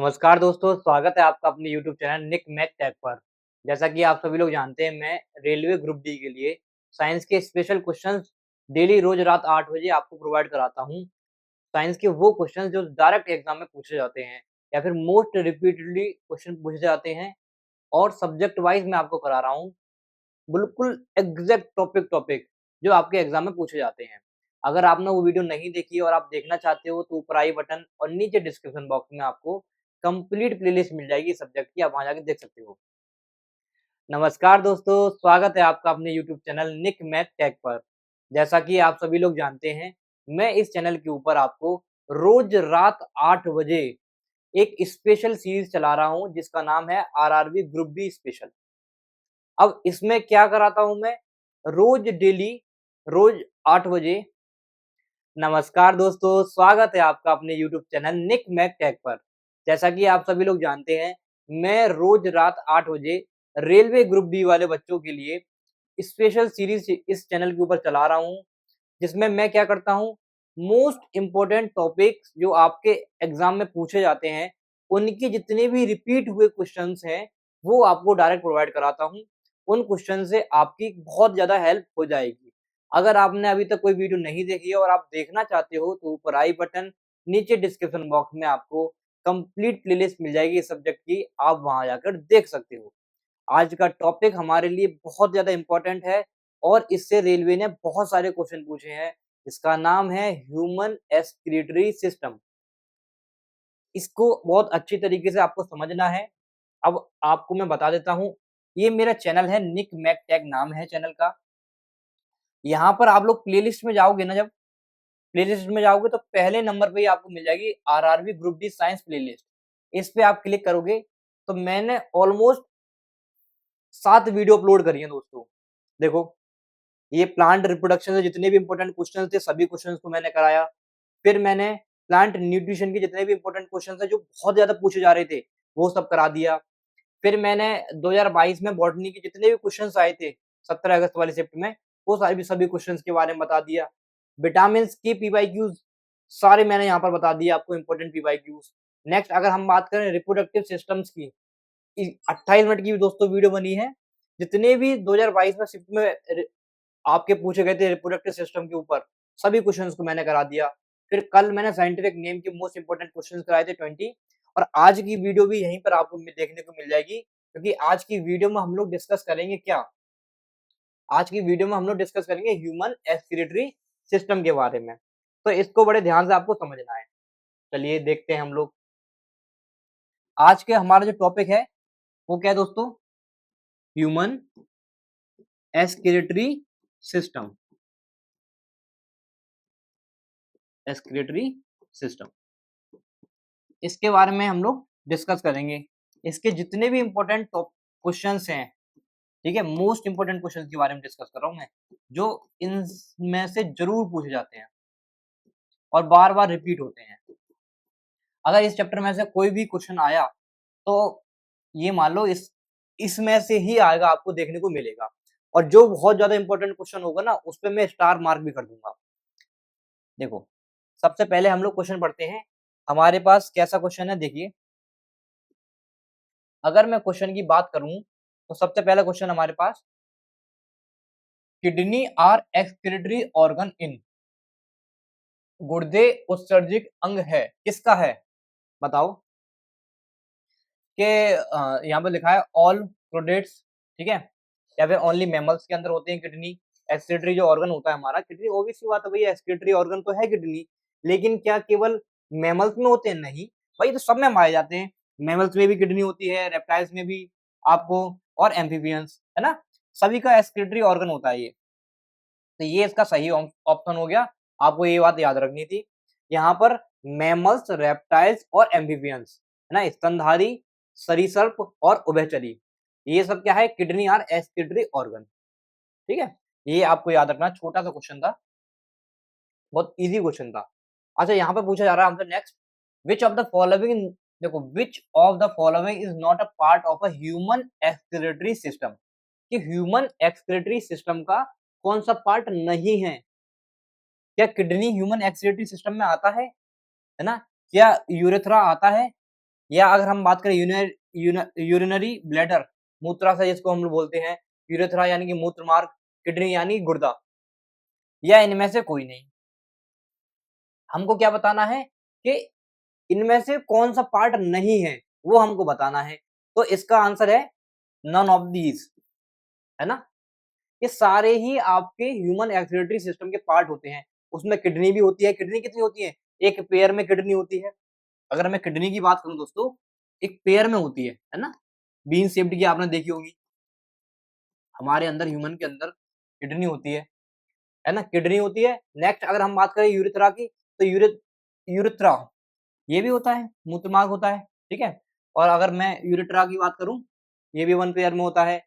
नमस्कार दोस्तों, स्वागत है आपका अपने YouTube channel Nick Mac Tech पर। जैसा कि आप सभी लोग जानते हैं, मैं रेलवे ग्रुप डी के लिए साइंस के स्पेशल क्वेश्चंस डेली रोज रात 8 बजे आपको प्रोवाइड कराता हूं। साइंस के वो क्वेश्चंस जो डायरेक्ट एग्जाम में पूछे जाते हैं या फिर मोस्ट रिपीटेडली क्वेश्चन पूछे जाते हैं और सब्जेक्ट वाइज मैं आपको करा रहा हूँ। बिल्कुल एग्जैक्ट टॉपिक जो आपके एग्जाम में पूछे जाते हैं। अगर आपने वो वीडियो नहीं देखी और आप देखना चाहते हो तो ऊपर आई बटन और नीचे डिस्क्रिप्शन बॉक्स में आपको कंप्लीट प्लेलिस्ट मिल जाएगी सब्जेक्ट की, आप वहां जाके देख सकते हो। नमस्कार दोस्तों, स्वागत है आपका अपने YouTube channel Nick Math Tech पर। जैसा कि आप सभी लोग जानते हैं, मैं इस चैनल के ऊपर आपको रोज रात 8 बजे एक स्पेशल सीरीज चला रहा हूं जिसका नाम है आरआरबी ग्रुप बी स्पेशल। अब इसमें क्या कराता हूं मैं, रोज डेली रोज 8 बजे। नमस्कार दोस्तों, स्वागत है आपका अपने YouTube channel Nick Mac Tech पर। जैसा कि आप सभी लोग जानते हैं, मैं रोज रात 8 बजे रेलवे ग्रुप डी वाले बच्चों के लिए स्पेशल सीरीज इस चैनल के ऊपर चला रहा हूं, जिसमें मैं क्या करता हूं, मोस्ट इम्पोर्टेंट टॉपिक्स जो आपके एग्जाम में पूछे जाते हैं, उनके जितने भी रिपीट हुए क्वेश्चंस हैं, वो आपको डायरेक्ट प्रोवाइड कराता हूं। उन क्वेश्चन से आपकी बहुत ज्यादा हेल्प हो जाएगी। अगर आपने अभी तक कोई वीडियो नहीं देखी है और आप देखना चाहते हो तो ऊपर आई बटन, नीचे डिस्क्रिप्शन बॉक्स में आपको कंप्लीट प्लेलिस्ट मिल जाएगी इस सब्जेक्ट की, आप वहां जाकर देख सकते हो। आज का टॉपिक हमारे लिए बहुत ज्यादा इंपॉर्टेंट है और इससे रेलवे ने बहुत सारे क्वेश्चन पूछे हैं। इसका नाम है ह्यूमन एक्सक्रीटरी सिस्टम। इसको बहुत अच्छी तरीके से आपको समझना है। अब आपको मैं बता देता हूँ, ये मेरा चैनल है, निक मैक टेक नाम है चैनल का। यहाँ पर आप लोग प्लेलिस्ट में जाओगे ना, जब प्लेलिस्ट में जाओगे तो पहले नंबर पे ही आपको मिल जाएगी RRB group D science playlist. इस पे आप क्लिक करोगे तो मैंने ऑलमोस्ट 7 वीडियो अपलोड करी है दोस्तों। देखो, ये प्लांट रिप्रोडक्शन से जितने भी इंपॉर्टेंट क्वेश्चन थे सभी क्वेश्चंस को मैंने कराया। फिर मैंने प्लांट न्यूट्रिशन के जितने भी इंपॉर्टेंट क्वेश्चन थे जो बहुत ज्यादा पूछे जा रहे थे, वो सब करा दिया। फिर मैंने 2022 में बॉटनी के जितने भी क्वेश्चंस आए थे 17 अगस्त वाले शिफ्ट में, वो सारे भी सभी क्वेश्चंस के बारे में बता दिया। विटामिन के पीवाईक्यूज सारे मैंने यहाँ पर बता दिया आपको, इंपॉर्टेंट पीवाईक्यूज। नेक्स्ट अगर हम बात करें रिप्रोडक्टिव सिस्टम्स की, 28 मिनट की भी दोस्तों वीडियो बनी है। जितने भी 2022 में शिफ्ट में आपके पूछे गए थे रिप्रोडक्टिव सिस्टम के ऊपर, सभी क्वेश्चंस को मैंने करा दिया। फिर कल मैंने साइंटिफिक नेम के मोस्ट इंपोर्टेंट क्वेश्चंस कराए थे 20। और आज की वीडियो भी यहीं पर आपको देखने को मिल जाएगी, क्योंकि आज की वीडियो में हम लोग डिस्कस करेंगे क्या, आज की वीडियो में हम लोग डिस्कस करेंगे ह्यूमन एक्सक्रीटरी सिस्टम के बारे में। तो इसको बड़े ध्यान से आपको समझना है। चलिए देखते हैं हम लोग आज के हमारा जो टॉपिक है वो क्या है दोस्तों, human excretory system. Excretory system, इसके बारे में हम लोग डिस्कस करेंगे। इसके जितने भी इंपॉर्टेंट क्वेश्चंस हैं, ठीक है, मोस्ट इंपॉर्टेंट क्वेश्चंस के बारे में डिस्कस कर रहा हूं मैं, जो इनमें से जरूर पूछे जाते हैं और बार बार रिपीट होते हैं। अगर इस चैप्टर में से कोई भी क्वेश्चन आया तो ये मान लो इसमें से ही आएगा, आपको देखने को मिलेगा। और जो बहुत ज्यादा इंपॉर्टेंट क्वेश्चन होगा ना, उस पर मैं स्टार मार्क भी कर दूंगा। देखो, सबसे पहले हम लोग क्वेश्चन पढ़ते हैं। हमारे पास कैसा क्वेश्चन है, देखिए। अगर मैं क्वेश्चन की बात करूं तो सबसे पहला क्वेश्चन हमारे पास, किडनी आर एक्सक्रीटरी ऑर्गन इन, गुर्दे उत्सर्जिक अंग है, किसका है बताओ। कि यहाँ पे लिखा है ऑल प्रोडेट्स, ठीक है, या फिर ओनली मैमल्स के अंदर होते हैं किडनी। एक्सक्रीटरी जो ऑर्गन होता है हमारा, किडनी ऑब्वियस सी बात है भैया, एक्सक्रीटरी ऑर्गन तो है किडनी। लेकिन क्या केवल मैमल्स में होते हैं? नहीं भाई, तो सब में पाए जाते हैं। मैमल्स में भी किडनी होती है, रेप्टाइल्स में भी आपको, और एम्फीबियंस, है ना, सभी का एक्सक्रीटरी ऑर्गन होता है ये। तो ये इसका सही ऑप्शन हो गया, आपको ये बात याद रखनी थी। यहाँ पर मैमल्स, रेप्टाइल्स और एम्फीबियंस, है ना, स्तनधारी, सरीसृप और उभयचरी, ये सब क्या है, किडनी आर एक्सक्रीटरी ऑर्गन। ठीक है, ये आपको याद रखना, छोटा सा क्वेश्चन था, बहुत इजी क्वेश्चन था। अच्छा, यहाँ पे पूछा जा रहा है हमसे next, which of the following, देखो, which of the following is not a part of a human excretory system, कि ह्यूमन एक्सक्रीटरी सिस्टम का कौन सा पार्ट नहीं है। क्या किडनी ह्यूमन एक्सक्रीटरी सिस्टम में आता है ना, क्या यूरेथ्रा आता है, या अगर हम बात करें यूरिनरी ब्लैडर, मूत्राशय जिसको हम लोग बोलते हैं, यूरेथ्रा यानी कि मूत्र मार्ग, किडनी यानी गुर्दा, या इनमें से कोई नहीं। हमको क्या बताना है कि इनमें से कौन सा पार्ट नहीं है, वो हमको बताना है। तो इसका आंसर है नन ऑफ दीज, है ना। ये सारे ही आपके ह्यूमन एक्सक्रीटरी सिस्टम के पार्ट होते हैं। उसमें किडनी भी होती है। किडनी कितनी होती है? एक पेयर में किडनी होती है। अगर मैं किडनी की बात करूं दोस्तों, एक पेयर में होती है ना। बीन शेप्ड की आपने देखी होगी। हमारे अंदर, ह्यूमन के अंदर किडनी होती है ना, किडनी होती है। नेक्स्ट अगर हम बात करें यूरिथ्रा की, तो यूरिथ्रा ये भी होता है, मूत्रमार्ग होता है, ठीक है। और अगर मैं यूरिथ्रा की बात करूं, ये भी वन पेयर में होता है।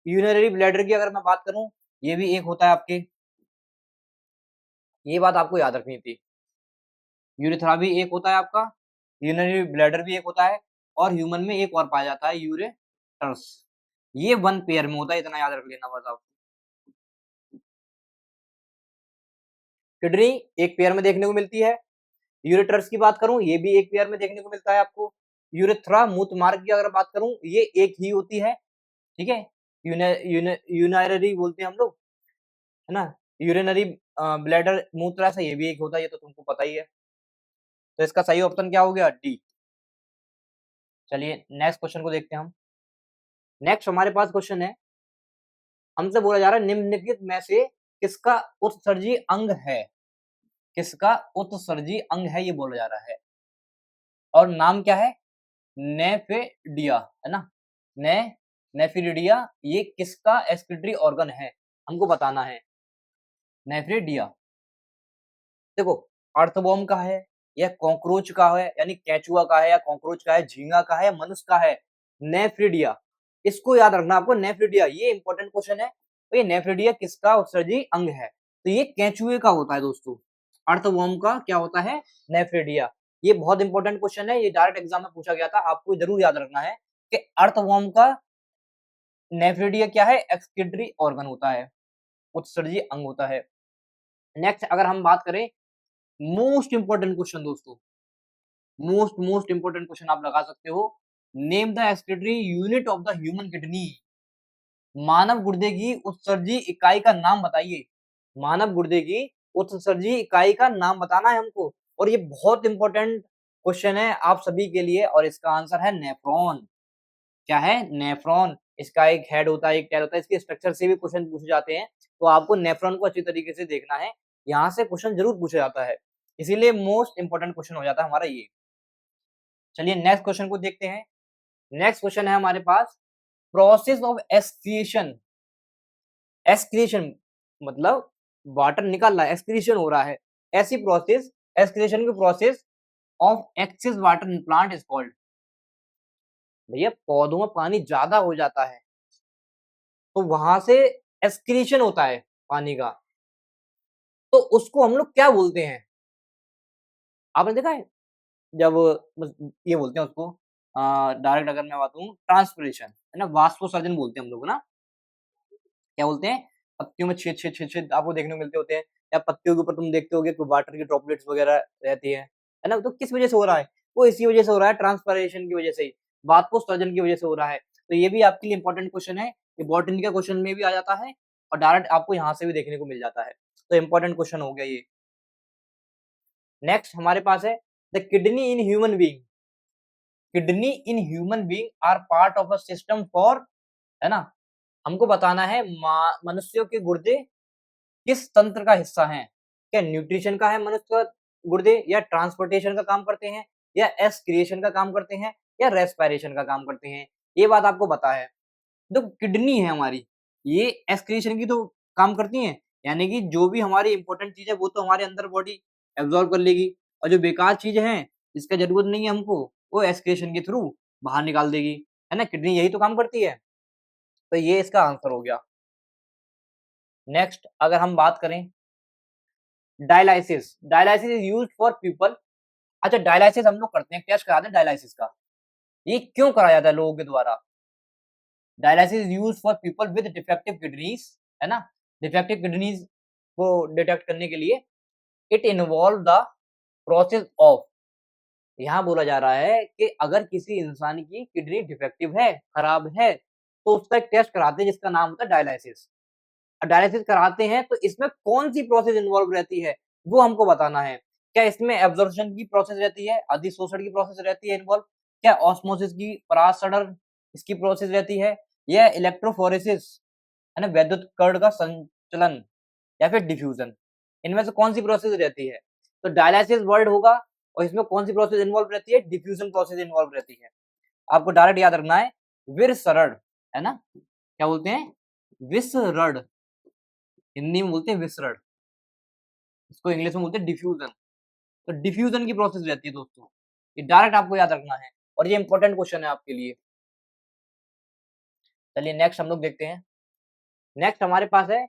यूरिनरी ब्लैडर की अगर मैं बात करूं, ये भी एक होता है आपके। ये बात आपको याद रखनी थी। यूरिथ्रा भी एक होता है आपका, यूरिनरी ब्लैडर भी एक होता है, और ह्यूमन में एक और पाया जाता है, यूरेटर्स। ये वन पेयर में होता है, इतना याद रख लेना बस आप। किडनी एक पेयर में देखने को मिलती है। यूरेटर्स की बात करूं, ये भी एक पेयर में देखने को मिलता है आपको। यूरेथ्रा, मूत्र मार्ग की अगर बात करूं, ये एक ही होती है, ठीक है। यूनाइनरी बोलते हैं हम लोग, है ना। यूरिनरी ब्लैडर, मूत्राशय, ये भी एक होता है, ये तो तुमको पता ही है। तो इसका सही ऑप्शन क्या हो गया? डी। चलिए नेक्स्ट क्वेश्चन को देखते हैं हम। नेक्स्ट हमारे पास क्वेश्चन है, हमसे बोला जा रहा है निम्नलिखित में से किसका उत्सर्जी अंग है? किसका उत्सर्जी अंग है, ये बोला जा रहा है। और नाम क्या है? नेफेडिया, है ना। ने नेफिडिया, ये किसका एक्सक्रीटरी ऑर्गन है, हमको बताना है। नेफ्रिडिया, देखो, अर्थवर्म का है या कॉकरोच का है, यानी केचुआ का है या कॉकरोच का है, झींगा का है, मनुष्य का है। नेफ्रिडिया, इसको याद रखना आपको। नेफ्रिडिया ये इंपॉर्टेंट क्वेश्चन है। तो ये नेफ्रिडिया किसका उत्सर्जी अंग है? तो ये केचुए का होता है दोस्तों। अर्थवर्म का क्या होता है? नेफ्रिडिया। ये बहुत इंपॉर्टेंट क्वेश्चन है, ये डायरेक्ट एग्जाम में पूछा गया था, आपको जरूर याद रखना है कि अर्थवर्म का नेफ्रिडिया क्या है? एक्सक्रीटरी ऑर्गन होता है, उत्सर्जी अंग होता है। नेक्स्ट अगर हम बात करें, मोस्ट इंपोर्टेंट क्वेश्चन दोस्तों, मोस्ट इंपोर्टेंट क्वेश्चन आप लगा सकते हो। Name the excretory unit of the human kidney. मानव गुर्दे की उत्सर्जी इकाई का नाम बताइए। मानव गुर्दे की उत्सर्जी इकाई का नाम बताना है हमको। और ये बहुत इंपॉर्टेंट क्वेश्चन है आप सभी के लिए, और इसका आंसर है नेफ्रॉन। क्या है? नेफ्रॉन। इसका एक हेड होता है, एक टेल होता है, इसके स्ट्रक्चर से भी क्वेश्चन पूछे जाते हैं। तो आपको नेफ्रॉन को अच्छी तरीके से देखना है, यहाँ से क्वेश्चन जरूर पूछा जाता है, इसीलिए मोस्ट इंपोर्टेंट क्वेश्चन हो जाता है हमारा ये। चलिए नेक्स्ट क्वेश्चन को देखते हैं। नेक्स्ट क्वेश्चन है हमारे पास, प्रोसेस ऑफ एक्सक्रीशन। एक्सक्रीशन मतलब वाटर निकल रहा है, एक्सक्रीशन हो रहा है, ऐसी प्रोसेस, एक्सक्रीशन की process of excess water in plant is called. भैया पौधों में पानी ज्यादा हो जाता है, तो वहां से एक्सक्रीशन होता है पानी का, तो उसको हम लोग क्या बोलते हैं? आपने देखा है, जब ये बोलते हैं उसको, डायरेक्ट अगर मैं बात करूं, ट्रांसपिरेशन, है ना, वाष्पोसर्जन बोलते हैं हम लोग ना। क्या बोलते हैं? पत्तियों में छेद छेद छेद छेद आपको देखने को मिलते होते हैं, या पत्तियों के ऊपर तुम देखते होगे कि वाटर की ड्रॉपलेट्स वगैरह रहती है ना। तो किस वजह से हो रहा है? वो इसी वजह से हो रहा है, ट्रांसपिरेशन की वजह से ही, वाष्पोसर्जन की वजह से हो रहा है। तो ये भी आपके लिए इंपॉर्टेंट क्वेश्चन है, ये बॉटनी का क्वेश्चन में भी आ जाता है, और डायरेक्ट आपको यहाँ से भी देखने को मिल जाता है। तो इंपॉर्टेंट क्वेश्चन हो गया ये। नेक्स्ट हमारे पास है, the kidney in human being. Kidney in human being are part of a system for, है ना। हमको बताना है मनुष्यों के गुर्दे किस तंत्र का हिस्सा है? क्या न्यूट्रिशन का है मनुष्य का गुर्दे, या ट्रांसपोर्टेशन का काम करते हैं, या एक्सक्रिएशन का काम करते हैं, या रेस्पिरेशन का काम करते हैं? ये बात आपको पता है। जो किडनी है हमारी, ये एक्सक्रीशन की तो काम करती हैं, यानी कि जो भी हमारी इंपॉर्टेंट चीज है वो तो हमारे अंदर बॉडी एब्जॉर्ब कर लेगी, और जो बेकार चीज है जिसका जरूरत नहीं है हमको, वो एक्सक्रीशन के थ्रू बाहर निकाल देगी, है ना। किडनी यही तो काम करती है। तो ये इसका आंसर हो गया। नेक्स्ट अगर हम बात करें, dialysis. Dialysis is used for people. अच्छा, डायलाइसिस हम लोग करते हैं, टेस्ट कराते हैं डायलाइसिस का। ये क्यों कराया जाता है लोगों के द्वारा? Dialysis is used for people with defective kidneys, है ना। डिफेक्टिव किडनीज को डिटेक्ट करने के लिए। It involve the process of यहाँ बोला जा रहा है कि अगर किसी इंसान की किडनी डिफेक्टिव है, खराब है, तो उसका एक टेस्ट कराते हैं जिसका नाम होता है डायलिसिस। डायलिसिस कराते हैं तो इसमें कौन-सी प्रोसेस इन्वॉल्व रहती है, वो हमको बताना है। क्या इसमें एब्जॉर्प्शन की प्रोसेस रहती है, अधिशोषण की प्रोसेस रहती है इन्वॉल्व? क्या ऑस्मोसिस की परासरण इसकी प्रोसेस रहती है? या इलेक्ट्रोफोरेसिस है ना, वैद्युत कण का संचलन या फिर डिफ्यूजन? इनमें से कौन-सी प्रोसेस रहती है? तो डायलिसिस वर्ड होगा और इसमें कौन-सी प्रोसेस इन्वॉल्व रहती है? डिफ्यूजन प्रोसेस इन्वॉल्व रहती है। आपको डायरेक्ट याद रखना है विसरण, है ना? क्या बोलते हैं? विसरण, हिंदी में बोलते हैं विसरण, इसको इंग्लिश में बोलते हैं डिफ्यूजन। तो डिफ्यूजन की प्रोसेस रहती है दोस्तों, ये डायरेक्ट आपको याद रखना है और ये इंपॉर्टेंट क्वेश्चन है आपके लिए। चलिए नेक्स्ट हम लोग देखते हैं। नेक्स्ट हमारे पास है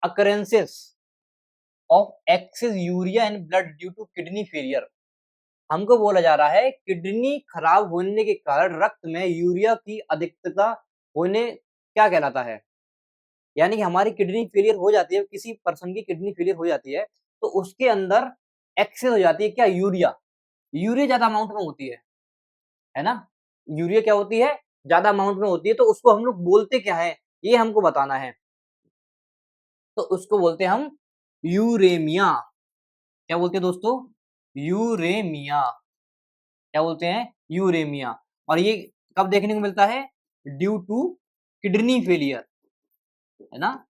occurrences of excess urea in blood due to kidney failure. हमको बोला जा रहा है किडनी खराब होने के कारण रक्त में यूरिया की अधिकता होने क्या कहलाता है? यानी कि हमारी किडनी फेलियर हो जाती है, किसी पर्सन की किडनी फेलियर हो जाती है, तो उसके अंदर एक्सेस हो जाती है क्या? यूरिया। यूरिया ज़्यादा अमाउंट में होती है ना? यूरिया क्या होती है? ज़्यादा अमाउंट में होती है, तो उसको हम लोग बोलते क्या हैं? ये हमको बताना है। तो उसको बोलते हैं हम यूरेमिया। क्या बोलते हैं दोस्तों? यूरेमिया। क्या बोलते हैं? यूरेमिया। और ये कब देखने को मिलता है? ड्यू टू किडनी फेलियर, है ना?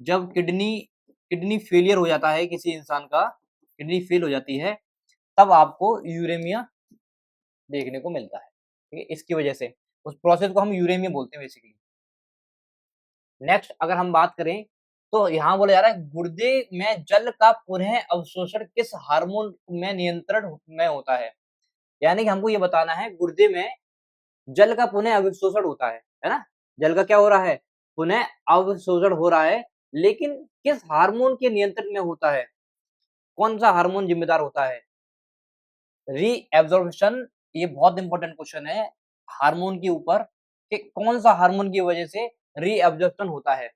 जब किडनी किडनी फेलियर हो जाता है किसी इंसान का, किडनी फेल हो जाती है, तब आपको यूरेमिया देखने को मिलता है। ठीक है? इसकी वजह से उस प्रोसेस को हम यूरेमिया बोलते हैं बेसिकली। नेक्स्ट अगर हम बात करें तो यहाँ बोला जा रहा है गुर्दे में जल का पुनः अवशोषण किस हार्मोन में नियंत्रण में होता है? यानी कि हमको ये बताना है गुर्दे में जल का पुनः अवशोषण होता है ना? जल का क्या हो रहा है? पुनः अवशोषण हो रहा है, लेकिन किस हार्मोन के नियंत्रण में होता है? कौन-सा हार्मोन जिम्मेदार होता है? रीएब्जॉर्प्शन, ये बहुत इंपॉर्टेंट क्वेश्चन है हार्मोन के ऊपर कि कौन-सा हार्मोन की वजह से रीएब्जॉर्प्शन होता है,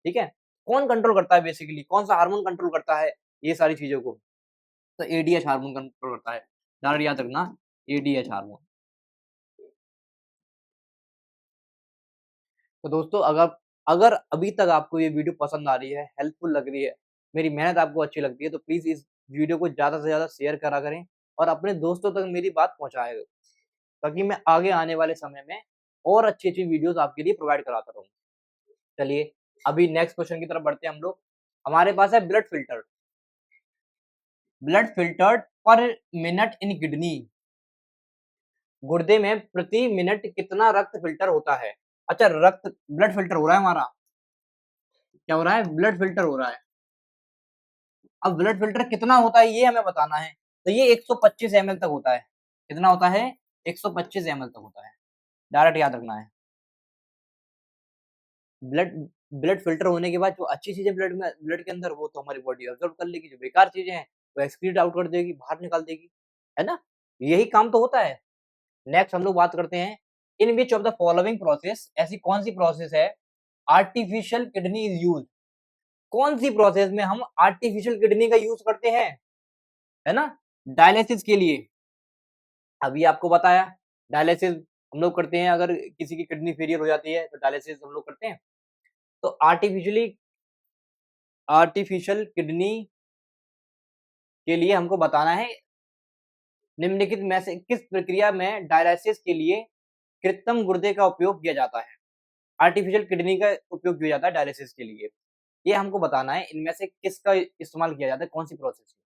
ठीक है? कौन कंट्रोल करता है बेसिकली, कौन-सा हार्मोन कंट्रोल करता है ये सारी चीज़ों को? तो एडीएच हार्मोन कंट्रोल करता है। डायरेक्ट याद रखना एडीएच हार्मोन। तो दोस्तों अगर अगर अभी तक आपको ये वीडियो पसंद आ रही है, हेल्पफुल लग रही है, मेरी मेहनत आपको अच्छी लगती है, तो प्लीज़ इस वीडियो को ज़्यादा से ज़्यादा शेयर करा करें और अपने दोस्तों तक मेरी बात पहुँचाएँ, ताकि मैं आगे आने वाले समय में और अच्छी-अच्छी वीडियोज़ आपके लिए प्रोवाइड कराता रहूँ। चलिए, अभी नेक्स्ट क्वेश्चन की तरफ बढ़ते हैं हम लोग। हमारे पास है ब्लड फ़िल्टर। ब्लड फ़िल्टर्ड पर मिनट इन किडनी। गुर्दे में प्रति मिनट कितना रक्त फ़िल्टर होता है? अच्छा, रक्त ब्लड फ़िल्टर हो रहा है हमारा। क्या हो रहा है? ब्लड फ़िल्टर हो रहा है। अब ब्लड फ़िल्टर कितना होता है ये हमें बताना है। तो ये 125 एमएल तक होता है। कितना होता है? 125 एमएल तक होता है। डायरेक्ट याद रखना है। ब्लड ब्लड फ़िल्टर होने के बाद जो अच्छी चीज़ें ब्लड के अंदर वो तो हमारी बॉडी अब्ज़ॉर्ब कर लेगी, जो बेकार चीज़ें हैं वो एक्सक्रीट आउट कर देगी, बाहर निकाल देगी। है ना? यही काम तो होता है। नेक्स्ट हम लोग बात करते हैं in which of the following process, ऐसी कौन-सी प्रोसेस है आर्टिफिशियल किडनी इज़ यूज्ड? कौन-सी प्रोसेस में हम आर्टिफिशियल किडनी का यूज़ करते हैं? है ना? डायलिसिस के लिए। अभी आपको बताया डायलिसिस हम लोग करते हैं, अगर किसी की किडनी फेलियर हो जाती है तो डायलिसिस हम लोग करते हैं। तो आर्टिफिशियल किडनी के लिए हमको बताना है निम्नलिखित में से किस प्रक्रिया में डायलिसिस के लिए कृत्रिम गुर्दे का उपयोग किया जाता है? आर्टिफिशियल किडनी का उपयोग किया जाता है डायलिसिस के लिए। ये हमको बताना है इनमें से किसका इस्तेमाल किया जाता है, कौन-सी प्रोसेस में।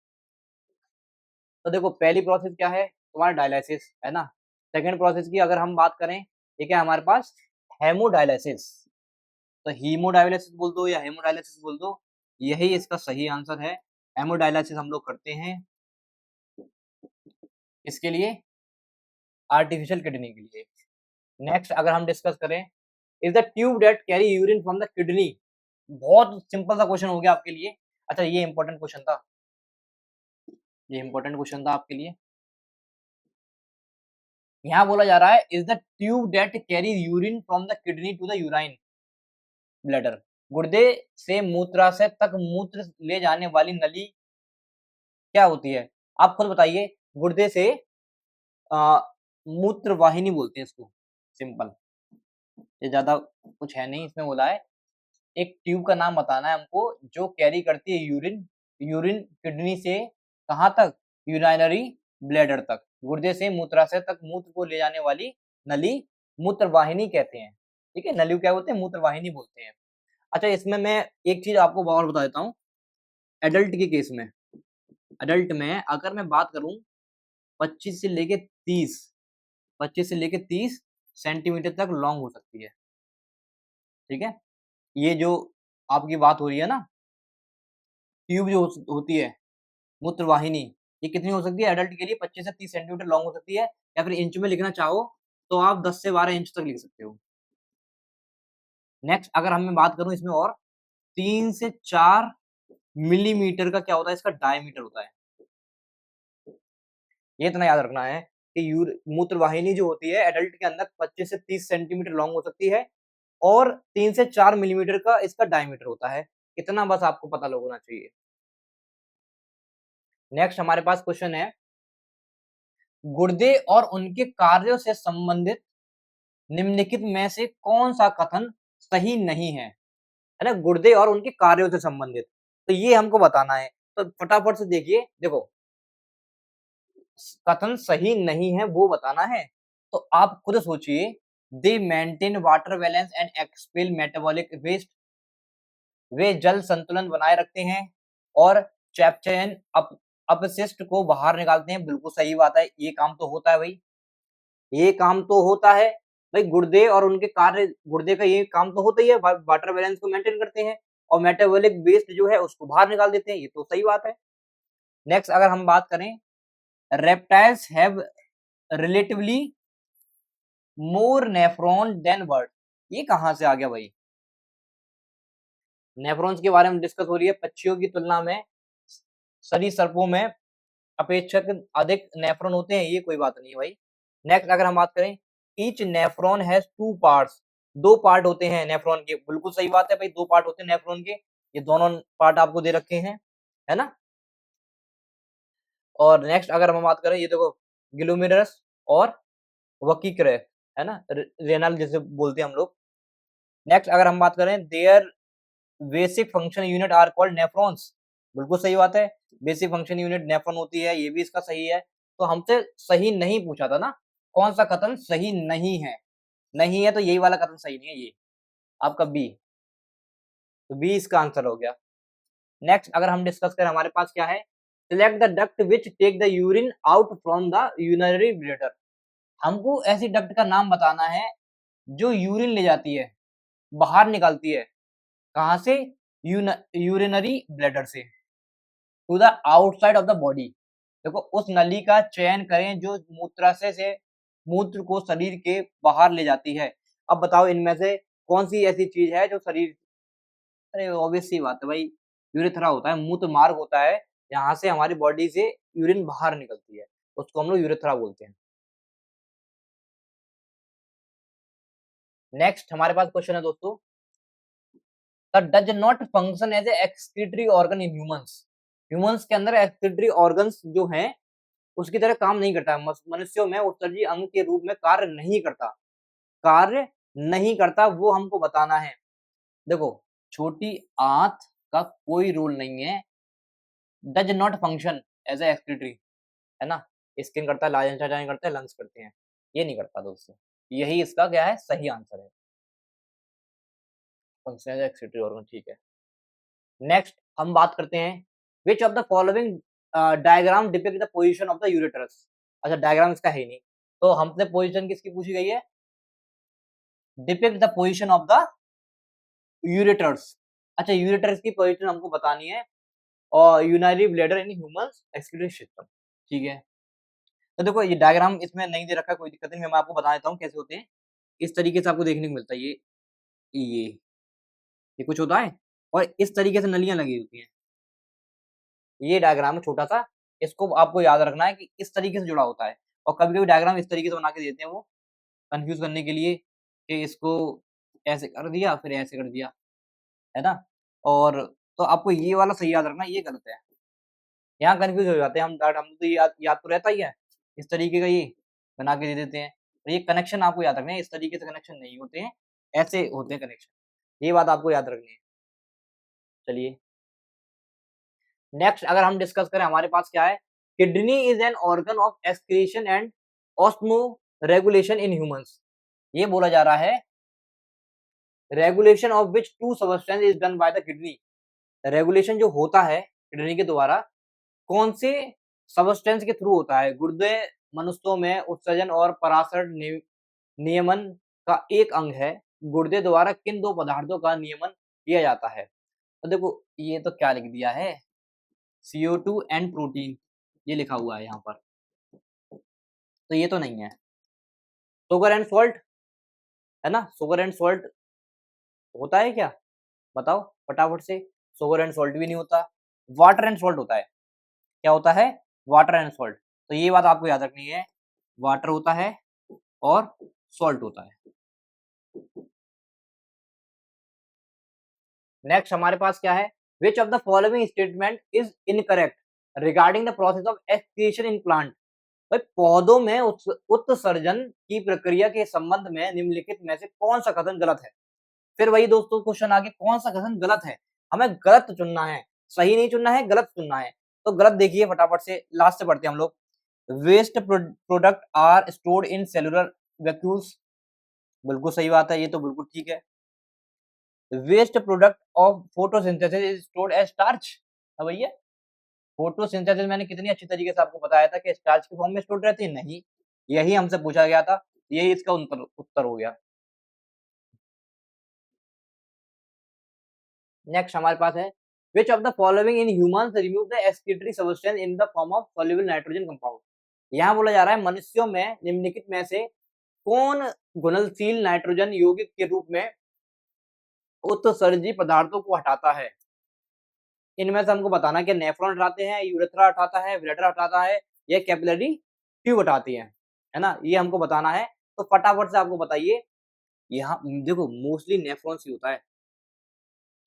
तो देखो पहली प्रोसेस क्या है? तुम्हारा डायलिसिस, है ना? सेकंड प्रोसेस की अगर हम बात करें, ये क्या है हमारे पास? हेमोडायलिसिस। तो हीमोडायलिसिस बोल दो या हेमोडायलिसिस बोल दो, यही इसका सही आंसर है। हेमोडायलिसिस हम लोग करते हैं इसके लिए आर्टिफिशियल किडनी के लिए। नेक्स्ट अगर हम डिस्कस करें, is the tube that carry urine from the kidney. बहुत सिंपल सा क्वेश्चन हो गया आपके लिए। अच्छा ये इंपॉर्टेंट क्वेश्चन था, ये इंपॉर्टेंट क्वेश्चन था आपके लिए। यहाँ बोला जा रहा है is the tube that carry urine from the kidney to the urine bladder. गुर्दे से मूत्राशय तक मूत्र ले जाने वाली नली क्या होती है? आप खुद बताइए, गुर्दे से मूत्र वाहिनी बोलते हैं इसको, सिंपल। ये ज्यादा कुछ है नहीं इसमें बोला है। एक ट्यूब का नाम बताना है हमको जो कैरी करती है यूरिन, यूरिन किडनी से कहाँ तक, यूरिनरी ब्लैडर तक, गुर्दे से मूत्राशय तक मूत्र को ले जाने वाली नली मूत्रवाहिनी कहते हैं। ठीक है, नली को क्या बोलते हैं, मूत्रवाहिनी बोलते हैं। अच्छा, इसमें मैं एक चीज आपको और बता देता हूँ। एडल्ट के केस में, एडल्ट में अगर मैं बात करूं 25 से लेके 30, 25 से लेके 30 सेंटीमीटर तक लॉन्ग हो सकती है। ठीक है, ये जो आपकी बात हो रही है ना, ट्यूब जो होती है मूत्रवाहिनी, ये कितनी हो सकती है एडल्ट के लिए, 25 से 30 सेंटीमीटर लॉन्ग हो सकती है। या फिर इंच में लिखना चाहो तो आप 10 से 12 इंच तक लिख सकते हो। नेक्स्ट अगर हम मैं बात करूं इसमें और 3 से 4 मिलीमीटर का क्या होता है, इसका डायमीटर होता है। ये इतना याद रखना है कि मूत्रवाहिनी जो होती है एडल्ट के अंदर 25 से 30 सेंटीमीटर लॉन्ग हो सकती है और 3 से 4 मिलीमीटर का इसका डायमीटर होता है। इतना बस आपको पता होना चाहिए। नेक्स्ट हमारे पास क्वेश्चन है, गुर्दे और उनके कार्यों से संबंधित निम्नलिखित में से कौन सा कथन सही नहीं है ना, गुर्दे और उनके कार्यों से संबंधित, तो ये हमको बताना है। तो फटाफट से देखिए, देखो कथन सही नहीं है वो बताना है, तो आप खुद सोचिए। They maintain water balance and expel metabolic waste, वे जल संतुलन बनाए रखते हैं और चैप्चयन अपशिष्ट को बाहर निकालते हैं। बिल्कुल सही बात है, ये काम तो होता है भाई, ये काम तो होता है भाई। गुर्दे और उनके कार्य, गुर्दे का ये काम तो होता ही है, वाटर बैलेंस को मेंटेन करते हैं और मेटाबॉलिक वेस्ट जो है उसको बाहर निकाल देते हैं, ये तो सही बात है। नेक्स्ट अगर हम बात करें, reptiles have relatively more nephron than bird, ये कहां से आ गया भाई। नेफ्रॉन्स के बारे में डिस्कस हो रही है, पक्षियों की तुलना में सरीसृपों में अपेक्षक अधिक नेफ्रॉन होते हैं, ये कोई बात नहीं है भाई। नेक्स्ट अगर हम बात करें, each nephron has 2 parts, 2 part होते हैं नेफ्रॉन के, बिल्कुल सही बात है भाई, 2 पार्ट होते हैं नेफ्रॉन के, ये दोनों पार्ट आपको दे रखे हैं, है ना। और नेक्स्ट अगर हम बात करें, ये देखो ग्लोमेरुलस और वकीकृत, है ना, रेनल जैसे बोलते हैं हम लोग। नेक्स्ट अगर हम बात करें, their basic function unit are called nephrons, बिल्कुल सही बात है, बेसिक फंक्शन यूनिट नेफ्रॉन होती है, ये भी इसका सही है। तो हमसे सही नहीं पूछा था ना, कौन सा कथन सही नहीं है, नहीं है तो यही वाला कथन सही नहीं है, ये आपका बी, तो बी इसका आंसर हो गया। नेक्स्ट अगर हम डिस्कस करें, हमारे पास क्या है, select the duct which take the urine out from the urinary bladder, हमको ऐसी डक्ट का नाम बताना है जो यूरिन ले जाती है, बाहर निकालती है, कहां से, यूरिनरी ब्लैडर से to the outside of the body. देखो उस नली का चयन करें जो मूत्राशय से मूत्र को शरीर के बाहर ले जाती है। अब बताओ इनमें से कौन सी ऐसी चीज है जो शरीर, अरे ऑब्वियस सी बात है भाई, यूरेथ्रा होता है, मूत्र मार्ग होता है, यहाँ से हमारी बॉडी से यूरिन बाहर निकलती है, उसको हम लोग यूरेथ्रा बोलते हैं। नेक्स्ट हमारे पास क्वेश्चन है दोस्तों, does not function as a excretory organ in humans, humans के अंदर एक्सक्रीटरी ऑर्गन्स जो हैं उसकी तरह काम नहीं करता है, मनुष्यों में उत्सर्जी अंग के रूप में कार्य नहीं करता, कार्य नहीं करता, वो हमको बताना है। देखो छोटी आंत का कोई रोल नहीं है, does not function as a excretory, है ना, स्किन करता है, लाइजन करता है, लंग्स करते हैं, ये नहीं करता दोस्तों, यही इसका क्या है, सही आंसर है, फंक्शन एज एक्सक्रीटरी ऑर्गन, ठीक है। नेक्स्ट हम बात करते हैं, which of the following diagram depict the position of the ureters, अच्छा डायग्राम इसका है ही नहीं, तो हमसे पोजीशन किसकी पूछी गई है, depict the position of the ureters, अच्छा यूरेटर्स की पोजीशन हमको बतानी है और urinary bladder in humans excretory system, ठीक है। तो देखो ये डायग्राम इसमें नहीं दे रखा है, कोई दिक्कत नहीं, मैं आपको बता देता हूँ कैसे होते हैं। इस तरीके से आपको देखने को मिलता है, ये कुछ होता है और इस तरीके से नलियां लगी होती हैं, ये डायग्राम है छोटा सा, इसको आपको याद रखना है कि इस तरीके से जुड़ा होता है, और कभी कभी डायग्राम इस तरीके से बना के देते हैं वो कंफ्यूज करने के लिए, कि इसको ऐसे कर दिया फिर ऐसे कर दिया, है ना। और तो आपको ये वाला सही याद रखना, ये गलत है, यहाँ कंफ्यूज हो जाते हैं हम तो ये याद तो रहता ही है इस तरीके का, ये बना के दे देते हैं। तो ये कनेक्शन आपको याद रखना है, इस तरीके से कनेक्शन नहीं होते हैं, ऐसे होते हैं कनेक्शन। ये बात आपको याद रखनी है। चलिए नेक्स्ट अगर हम डिस्कस करें, हमारे पास क्या है, kidney is an organ of excretion and osmoregulation in humans. ये बोला जा रहा है regulation of which two substance is done by the kidney. Regulation जो होता है किडनी के द्वारा कौन से सबस्टेंस के थ्रू होता है, गुर्दे मनुष्यों में उत्सर्जन और परासर नियमन का एक अंग है। गुर्दे द्वारा किन दो पदार्थों का नियमन किया जाता है। तो देखो ये तो क्या लिख दिया है, CO2 एंड प्रोटीन, ये लिखा हुआ है यहाँ पर, तो ये तो नहीं है। शुगर एंड सॉल्ट है ना, शुगर एंड सॉल्ट होता है क्या, बताओ फटाफट से। शुगर एंड सॉल्ट भी नहीं होता, वाटर एंड सॉल्ट होता है। क्या होता है, वाटर एंड सॉल्ट। तो ये बात आपको याद रखनी है, वाटर होता है और सॉल्ट होता है। नेक्स्ट हमारे पास क्या है, विच of the following statement is incorrect regarding the process of excretion in plant. भाई पौधों में उत्सर्जन की प्रक्रिया के संबंध में निम्नलिखित में से कौन सा कथन गलत है। फिर वही दोस्तों क्वेश्चन आगे, कौन सा कथन गलत है, हमें गलत चुनना है, सही नहीं चुनना है, गलत चुनना है। तो गलत देखिए फटाफट से, लास्ट से पढ़ते हैं हम लोग। Waste product are stored in cellular vacuoles, बिल्कुल सही बात है, ये तो बिल्कुल ठीक है। Waste product of photosynthesis is stored as starch. अब भैया फोटोसिंथेसिस मैंने कितनी अच्छी तरीके से आपको बताया था कि स्टार्च की फॉर्म में स्टोर्ड रहती है, नहीं, यही हमसे पूछा गया था, यही इसका उत्तर हो गया। नेक्स्ट हमारे पास है, which of the following in humans remove the excretory substance in the form of soluble nitrogen compound। यहाँ बोला जा रहा है मनुष्यों में निम्नलिखित में से कौन घुलनशील नाइट्रोजन यौगिक के रूप में उत्सर्जी पदार्थों को हटाता है। इनमें से हमको बताना कि नेफ्रॉन हटाते हैं, यूरेथ्रा हटाता है, ब्लैडर हटाता है, या कैपिलरी ट्यूब हटाती है ना, ये हमको बताना है। तो फटाफट से आपको बताइए, यहाँ देखो मोस्टली नेफ्रॉन से होता है,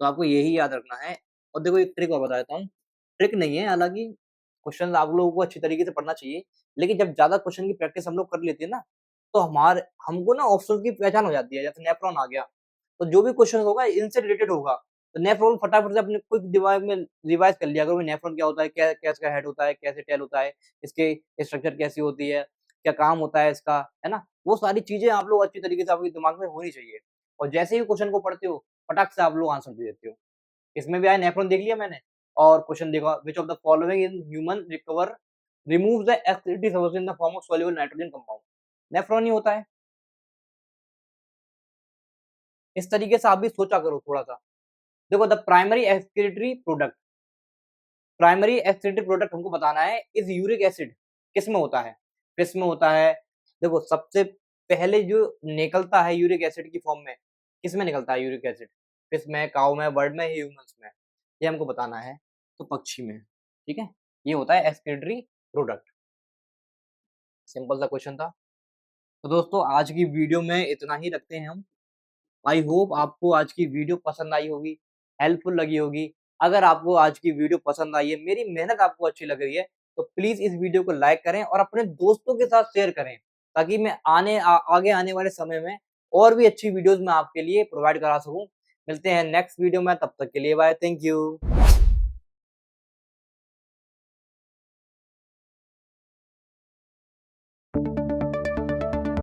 तो आपको यही याद रखना है। और देखो एक ट्रिक और बता देता हूँ, ट्रिक नहीं है, हालांकि क्वेश्चन आप लोगों को अच्छी तरीके से पढ़ना चाहिए, लेकिन जब ज्यादा क्वेश्चन की प्रैक्टिस हम लोग कर लेते हैं ना, तो हमको ना ऑप्शन की पहचान हो जाती है। जैसे नेफ्रॉन आ गया, तो जो भी क्वेश्चन होगा इनसे रिलेटेड होगा, तो नेफ्रॉन फटाफट से अपने क्विक दिमाग में रिवाइज कर लिया करो, नेफ्रॉन क्या होता है, क्या इसका हेड होता है, कैसे टेल होता है, इसके स्ट्रक्चर कैसी होती है, क्या काम होता है इसका, है ना, वो सारी चीजें आप लोग अच्छी तरीके से आपके दिमाग में होनी चाहिए। और जैसे ही क्वेश्चन को पढ़ते हो फटाक से आप लोग आंसर दे देते हो। इसमें भी आया नेफ्रॉन देख लिया मैंने, और क्वेश्चन देखा, which of the following in human recover remove the activity in the form of soluble nitrogen compound. Nephron ही होता है। इस तरीके से आप भी सोचा करो थोड़ा सा। देखो the primary excretory product, primary excretory product हमको बताना है इज यूरिक एसिड। किस में होता है, किस में होता है। देखो सबसे पहले जो निकलता है यूरिक एसिड की फॉर्म में, किस में निकलता है यूरिक एसिड, फिश में, काऊ में, बर्ड में, ह्यूमंस में, ये हमको बताना है। तो पक्षी में, ठीक है, ये होता है एक्सक्रीटरी प्रोडक्ट। सिंपल सा क्वेश्चन था। तो दोस्तों आज की वीडियो में इतना ही रखते हैं हम। आई होप आपको आज की वीडियो पसंद आई होगी, हेल्पफुल लगी होगी। अगर आपको आज की वीडियो पसंद आई है, मेरी मेहनत आपको अच्छी लग रही है, तो प्लीज इस वीडियो को लाइक करें और अपने दोस्तों के साथ शेयर करें, ताकि मैं आगे आने वाले समय में और भी अच्छी वीडियोस मैं आपके लिए प्रोवाइड करा सकूं। मिलते हैं नेक्स्ट वीडियो में, तब तक के लिए बाय, थैंक यू।